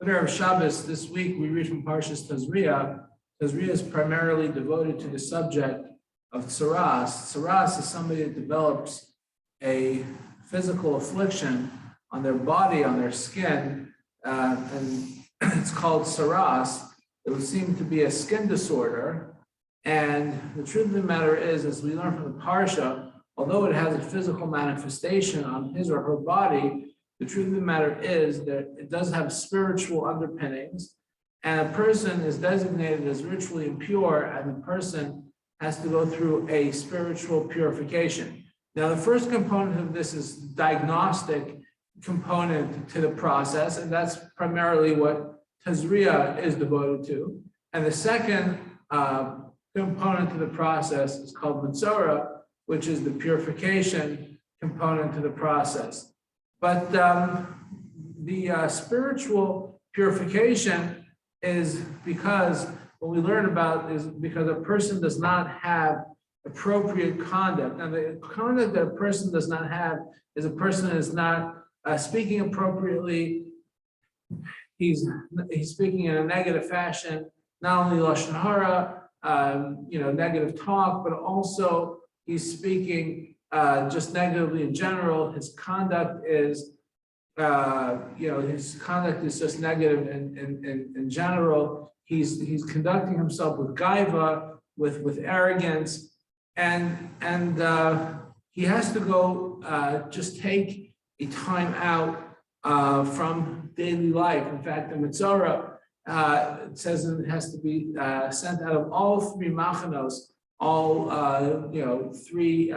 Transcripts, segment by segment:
Erev Shabbos this week we read from Parshas Tazria. Tazria is primarily devoted to the subject of tsaras. Tsaras is somebody that develops a physical affliction on their body, on their skin, and it's called tsaras. It would seem to be a skin disorder. And the truth of the matter is, as we learn from the Parsha, although it has a physical manifestation on his or her body, the truth of the matter is that it does have spiritual underpinnings, and a person is designated as ritually impure, and the person has to go through a spiritual purification. Now, the first component of this is diagnostic component to the process, and that's primarily what Tazria is devoted to. And the second component to the process is called Mitzora, which is the purification component to the process. But the spiritual purification is because what we learn about is because a person does not have appropriate conduct. And the conduct that a person does not have is a person is not speaking appropriately. He's speaking in a negative fashion, not only lashon hara, negative talk, but also he's speaking just negatively in general. His conduct is, just negative in general. He's conducting himself with gaiva, with arrogance, and he has to go just take a time out from daily life. In fact, the Mitzora it says it has to be sent out of all three machanos, all three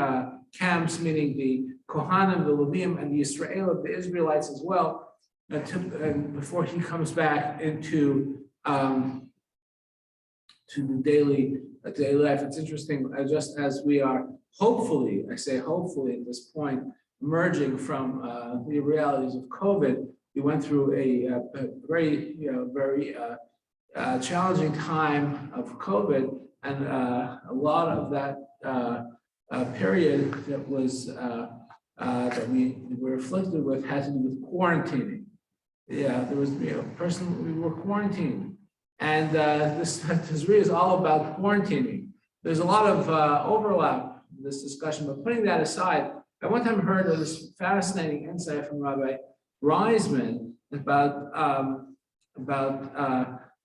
camps, meaning the Kohanim, the Levim, and the Israel, the Israelites as well, and before he comes back into to the daily life. It's interesting, just as we are hopefully, I say hopefully at this point, emerging from the realities of COVID. We went through a very challenging time of COVID, and a lot of that period that was that we were afflicted with had to do with quarantining. Yeah, there was a person, we were quarantined, and this Tazria is all about quarantining. There's a lot of overlap in this discussion, but putting that aside, I one time heard of this fascinating insight from Rabbi Reisman about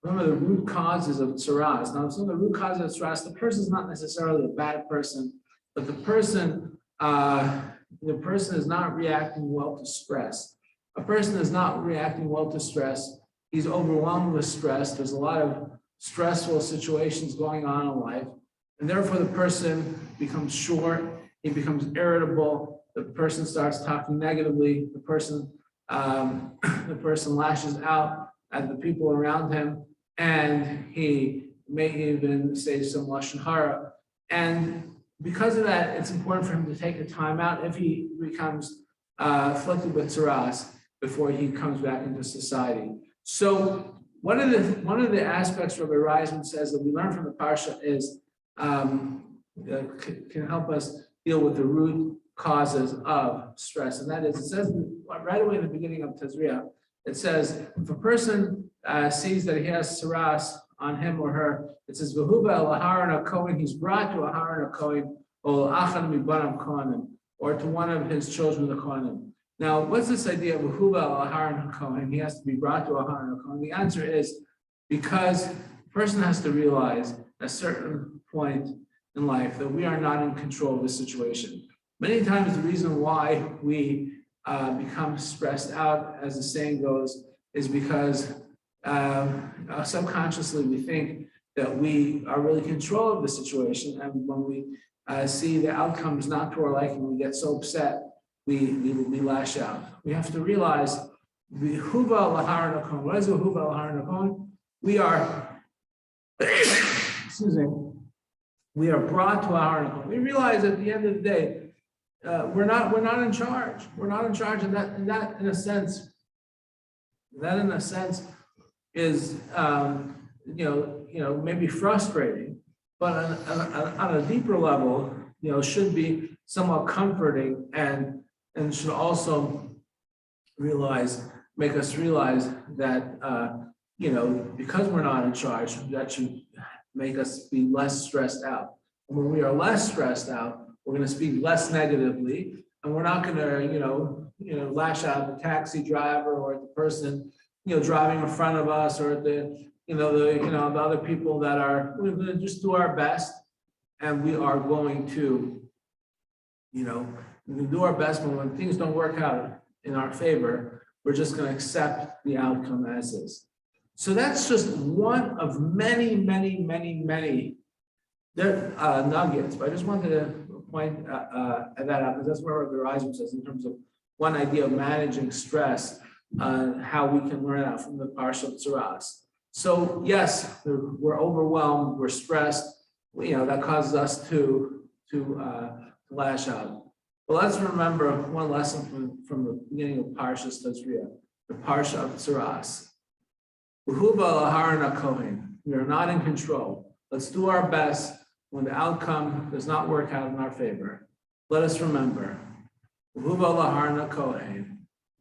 one of the root causes of tsaras. Now, some of the root causes of tsaras, the person is not necessarily a bad person, but the person is not reacting well to stress. A person is not reacting well to stress. He's overwhelmed with stress. There's a lot of stressful situations going on in life, and therefore the person becomes short. He becomes irritable. The person starts talking negatively. The person lashes out at the people around him, and he may even say some lashon hara. And because of that, it's important for him to take a time out if he becomes afflicted with tsaras before he comes back into society. So one of the aspects Rabbi Reisman says that we learn from the parsha is can help us deal with the root causes of stress, and that is, it says right away in the beginning of Tazria, it says if a person sees that he has tsaras on him or her, it says v'huba el aharon hakohen, he's brought to aharon hakohen or achan mibanam kohanim, or to one of his children the kohanim. Now, what's this idea of v'huba el aharon hakohen? He has to be brought to aharon hakohen. The answer is because the person has to realize at a certain point in life that we are not in control of the situation. Many times the reason why we become stressed out, as the saying goes, is because subconsciously we think that we are really in control of the situation, and when we see the outcomes not to our liking, we get so upset, we lash out. We have to realize what is we are excuse me, we are brought to our. We realize at the end of the day, we're not in charge. We're not in charge, and that in a sense is maybe frustrating, but on a deeper level, should be somewhat comforting, and should also realize make us realize that, because we're not in charge, that should make us be less stressed out. And when we are less stressed out, we're going to speak less negatively, and we're not going to, lash out at the taxi driver or at the person, driving in front of us, or at the other people that are. We're going to just do our best, and we are going to, we can do our best, but when things don't work out in our favor, we're just going to accept the outcome as is. So that's just one of many, many, many, many nuggets. But I just wanted to point at that out, because that's where Rabbi says in terms of one idea of managing stress, how we can learn out from the Parsha of Tzaras. So yes, we're overwhelmed, we're stressed. That causes us to lash out. But let's remember one lesson from the beginning of Parshas Tazria, the Parsha of Tzaras. We are not in control. Let's do our best. When the outcome does not work out in our favor, let us remember, we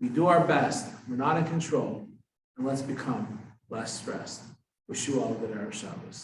do our best. We're not in control, and let's become less stressed. Wish you all a good Erev Shabbos.